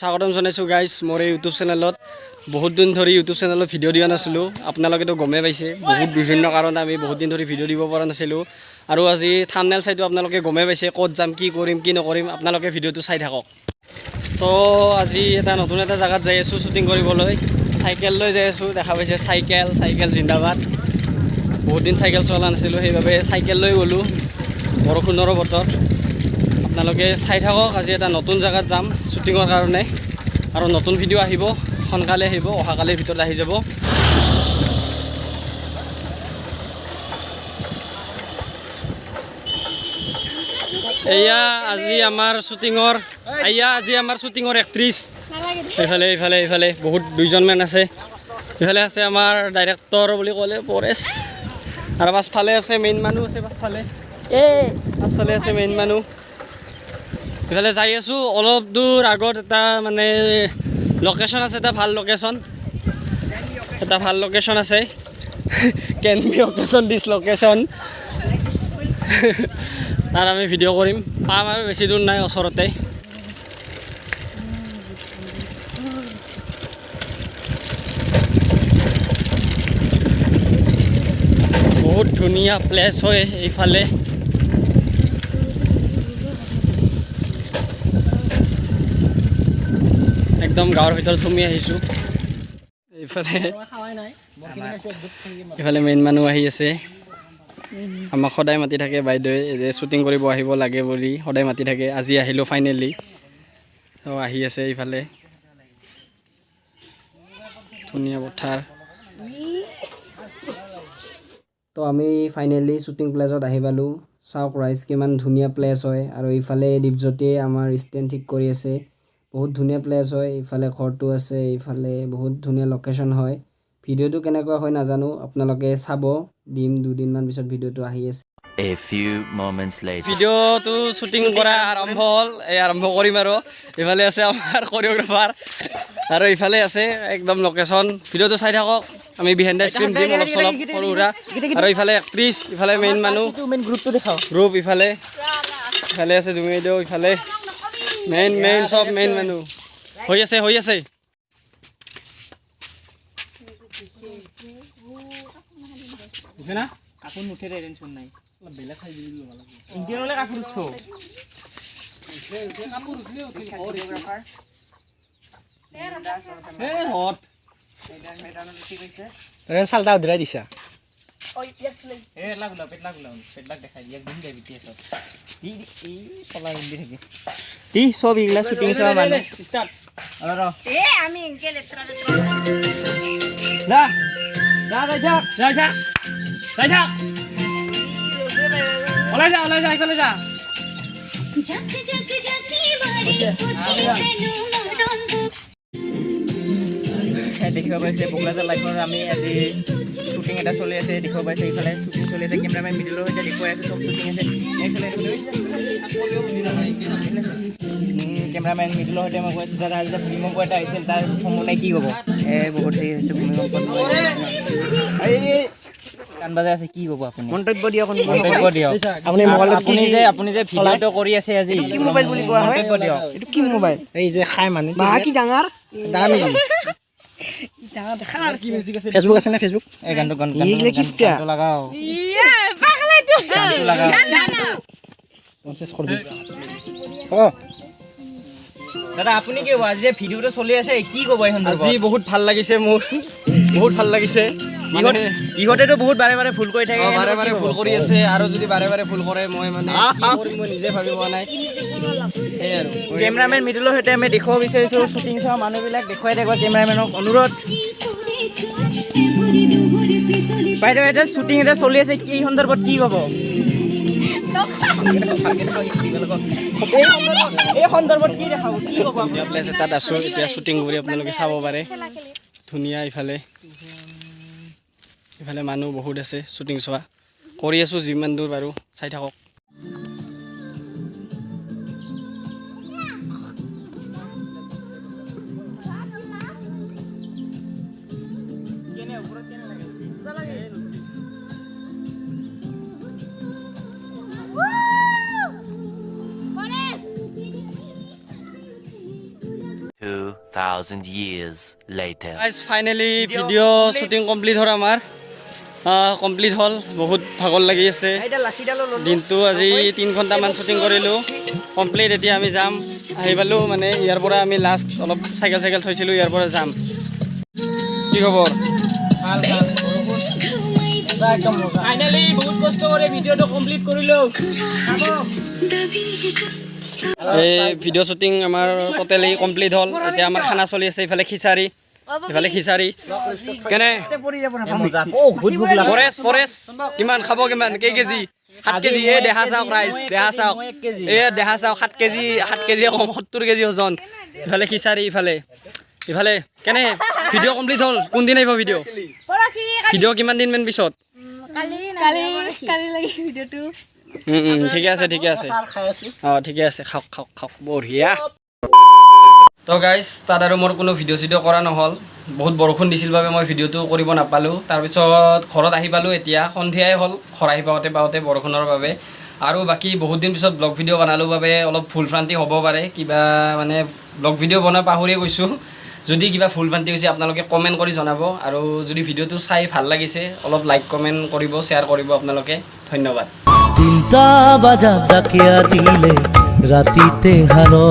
স্বাগতম জনাইছোঁ গাইজ মোৰ এই ইউটিউব চেনেলত। বহুত দিন ধৰি ইউটিউব চেনেলত ভিডিঅ' দিয়া নাছিলোঁ, আপোনালোকেতো গমেই পাইছে। বহুত বিভিন্ন কাৰণত আমি বহুত দিন ধৰি ভিডিঅ' দিব পৰা নাছিলোঁ। আৰু আজি থাম্বনেইল চাইটো আপোনালোকে গমেই পাইছে, ক'ত যাম, কি কৰিম, কি নকৰিম। আপোনালোকে ভিডিঅ'টো চাই থাকক। তো আজি নতুন এটা জেগাত যাই আছোঁ শ্বুটিং কৰিবলৈ। চাইকেল লৈ যাই আছোঁ, দেখা পাইছে চাইকেল জিন্দাবাদ। বহুত দিন চাইকেল চলা নাছিলোঁ, সেইবাবে চাইকেল লৈ গ'লোঁ। বৰষুণৰো বতৰ, আপোনালোকে চাই থাকক। আজি এটা নতুন জেগাত যাম শ্বুটিঙৰ কাৰণে, আৰু নতুন ভিডিঅ' আহিব, সোনকালে আহিব, অহাকালিৰ ভিতৰত আহি যাব। এয়া আজি আমাৰ শ্বুটিঙৰ এক্ট্ৰেছ। এইফালে বহুত দুইজনমান আছে। এইফালে আছে আমাৰ ডাইৰেক্টৰ বুলি ক'লে পৰেশ, আৰু পাছফালে আছে মেইন মানুহ আছে। পাছফালে আছে মেইন মানুহ। এইফালে যাই আছোঁ। অলপ দূৰ আগত এটা মানে লোকেশ্যন আছে, এটা ভাল লোকেশ্যন আছে। কেন বি অকেশ্যন দিছ লোকেশ্যন। তাত আমি ভিডিঅ' কৰিম, পাম আৰু বেছি দূৰ নাই, ওচৰতে। বহুত ধুনীয়া প্লেচ হয় এইফালে। একদম গাঁৱৰ ভিতৰত সোমাই আহিছোঁ। এইফালে মেইন মানুহ আহি আছে। আমাক সদায় মাতি থাকে বাইদেৱে, যে শ্বুটিং কৰিব আহিব লাগে বুলি সদায় মাতি থাকে। আজি আহিলোঁ ফাইনেলি। তো আহি আছে এইফালে, ধুনীয়া পথাৰ। তো আমি ফাইনেলি শ্বুটিং প্লেচত আহি পালোঁ। চাওক ৰাইজ, কিমান ধুনীয়া প্লেচ হয়। আৰু এইফালে দীপজ্যোতিয়ে আমাৰ ষ্টেণ্ড ঠিক কৰি আছে। বহুত ধুনীয়া প্লেচ হয়। এইফালে ঘৰটো আছে, এইফালে বহুত ধুনীয়া লোকেশ্যন হয়। ভিডিঅ'টো কেনেকুৱা হয় নাজানো, আপোনালোকে চাব। দিম 2 দিনমান পিছত ভিডিঅ'টো আহি আছে। ভিডিঅ'টো শ্বুটিং কৰা আৰম্ভ হ'ল, আৰম্ভ কৰিম আৰু। এইফালে আছে আমাৰ কৰিঅ'গ্ৰাফাৰ, আৰু এইফালে আছে একদম লোকেশ্যন। ভিডিঅ'টো চাই থাকক, আমি বিহাইণ্ড দ্য স্ক্ৰীন দিম অলপ চলপ সৰু সুৰা। আৰু ইফালে এক্ট্ৰেছ, ইফালে মেইন মানুহ, গ্ৰুপ ইফালে আছে জুমি বাইদেউ, ইফালে মেইন মানুহ হৈ আছে। না কাপোৰ নুঠে, টেনশ্যন নাই। অলপ বেলেগ খাই দিবি ইণ্ডিয়ানলৈ কাপোৰ উঠো। চালটা উধৰাই দিছা। চব এইবিলাক শ্বুটিং চোৱা মানুহ। ওলাই যা এইফালে যা। দেখিব পাইছে বকলাজাল লাইফৰ আমি আজি শ্বুটিং এটা চলি আছে। দেখিব পাইছে ইফালে শ্বুটিং চলি আছে। কেমেৰামেন মিডিলৰ সৈতে দেখুৱাই আছে, চব শ্বুটিং আছে। কেমেৰামেন মিডিলৰ সৈতে মই কৈ আছোঁ, দাদা আজি ভূমিকম্প এটা আহিছিল, তাৰ সম্পূৰ্ণ কি ক'ব? বহুত হেৰি হৈছে ভূমিকম্পত। গান বাজাই আছে, কি ক'ব আপুনি? মন্তব্য দিয়ক। আপুনি যে ভিডিঅ'টো কৰি আছে আজি, কি মোবাইল বুলি কোৱা হয়? মন্তব্য দিয়ক। এইটো কি মোবাইল? এই যে খাই মানুহ কি ডাঙৰ নেকি? ফেচবুক আছে নে? ফেচবুক এই গানটো লগাও। দাদা আপুনি কি ক'ব? আজি যে ভিডিঅ'টো চলি আছে, কি ক'ব? আজি বহুত ভাল লাগিছে, মোৰ বহুত ভাল লাগিছে। ইহঁতেতো বহুত বাৰে ভুল কৰি থাকে, বাৰে ভুল কৰি আছে। আৰু যদি বাৰে ভুল কৰে, মই নিজে ভাবি পোৱা নাই। সেই আৰু কেমেৰামেন মিডিলৰ সৈতে আমি দেখুৱাব বিচাৰিছোঁ, শ্বুটিং চোৱা মানুহবিলাক দেখুৱাই থাকিব। কেমেৰামেনক অনুৰোধ। বাইদেউ এটা শ্বুটিং এটা চলি আছে, কি সন্দৰ্ভত কি ক'ব? এই সন্দৰ্ভত কি দেখাব, কি ক'ব? প্লেচ এটাত আছোঁ এতিয়া, শ্বুটিং কৰি আপোনালোকে চাব পাৰে। ধুনীয়া। ইফালে মানুহ বহুত আছে, শ্বুটিং চোৱা কৰি আছোঁ যিমান দূৰ বাৰু, চাই থাকক। 2,000 years later. Guys finally video' shooting complete হ'ল আমাৰ কমপ্লিট হ'ল বহুত ভাগৰ লাগি আছে দিনটো আজি 3 ঘণ্টামান শ্বুটিং কৰিলোঁ কমপ্লিট এতিয়া আমি যাম আহি পালোঁ মানে ইয়াৰ পৰা আমি লাষ্ট অলপ চাইকেল থৈছিলোঁ ইয়াৰ পৰা যাম কি খবৰ ফাইনেলি বহুত কষ্ট কৰি ভিডিঅ'টো কমপ্লিট কৰিলোঁ এই ভিডিঅ' শ্বুটিং আমাৰ টোটেলি কমপ্লিট হ'ল এতিয়া আমাৰ খানা চলি আছে ইফালে খিচাৰি কেনে পৰেশ কিমান খাব কিমান কেই কেজি 7 কেজি এই দেহা চাওক ৰাইজ দেহা চাওক 7 কেজি কম 70 কেজি ওজন ইফালে খিচাৰি ইফালে কেনে ভিডিঅ' কমপ্লিট হ'ল কোনদিন আহিব ভিডিঅ' কিমান দিনমান পিছত কালি লাগি ভিডিঅ'টো ঠিকে আছে অঁ ঠিকে আছে খাওক বঢ়িয়া তো গাইজ তাত আৰু মোৰ কোনো ভিডিঅ' চিডিঅ' কৰা নহ'ল বহুত বৰষুণ দিছিল বাবে মই ভিডিঅ'টো কৰিব নাপালোঁ তাৰপিছত ঘৰত আহি পালোঁ এতিয়া সন্ধিয়াই হ'ল ঘৰ আহি পাওঁতে বৰষুণৰ বাবে আৰু বাকী বহুত দিন পিছত ব্লগ ভিডিঅ' বনালোঁ বাবে অলপ ভুল ভ্ৰান্তি হ'ব পাৰে কিবা মানে ব্লগ ভিডিঅ' বনাই পাহৰিয়ে গৈছোঁ যদি কিবা ভুল ভ্ৰান্তি হৈছে আপোনালোকে কমেণ্ট কৰি জনাব আৰু যদি ভিডিঅ'টো চাই ভাল লাগিছে অলপ লাইক কমেণ্ট কৰিব শ্বেয়াৰ কৰিব আপোনালোকে ধন্যবাদ 3টা বাজা ডাকিয়া দিলে ৰাতিতে হানো